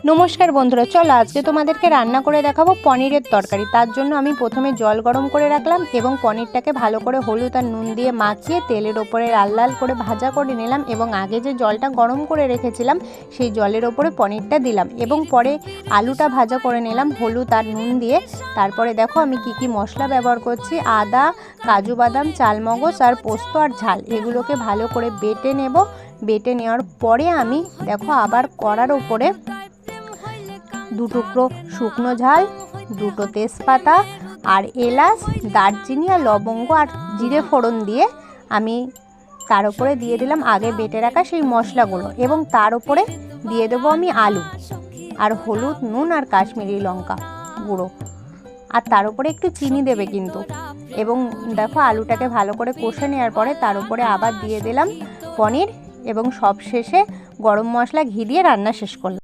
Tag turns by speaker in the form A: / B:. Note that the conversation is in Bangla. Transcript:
A: নমস্কার বন্ধুরা, চলো আজকে তোমাদেরকে রান্না করে দেখাবো পনিরের তরকারি। তার জন্য আমি প্রথমে জল গরম করে রাখলাম এবং পনিরটাকে ভালো করে হলুদ আর নুন দিয়ে মাখিয়ে তেলের ওপরে লাল লাল করে ভাজা করে নিলাম এবং আগে যে জলটা গরম করে রেখেছিলাম সেই জলের ওপরে পনিরটা দিলাম এবং পরে আলুটা ভাজা করে নিলাম হলুদ আর নুন দিয়ে। তারপরে দেখো আমি কি মশলা ব্যবহার করছি। আদা, কাজু বাদাম, চালমগজ আর পোস্ত আর ঝাল এগুলোকে ভালো করে বেটে নেব। বেটে নেওয়ার পরে আমি দেখো আবার কড়ার ওপরে 2 টুকরো শুকনো ঝাল, 2টো তেজপাতা আর এলাচ, দারচিনি আর লবঙ্গ আর জিরে ফোড়ন দিয়ে আমি তার উপরে দিয়ে দিলাম আগে বেটে রাখা সেই মশলাগুলো এবং তার উপরে দিয়ে দেবো আমি আলু আর হলুদ, নুন আর কাশ্মীরি লঙ্কা গুঁড়ো, আর তার উপরে একটু চিনি দেবে কিন্তু। এবং দেখো আলুটাকে ভালো করে কষে নেওয়ার পরে তার উপরে আবার দিয়ে দিলাম পনির এবং সব শেষে গরম মশলা, ঘি দিয়ে রান্না শেষ করলাম।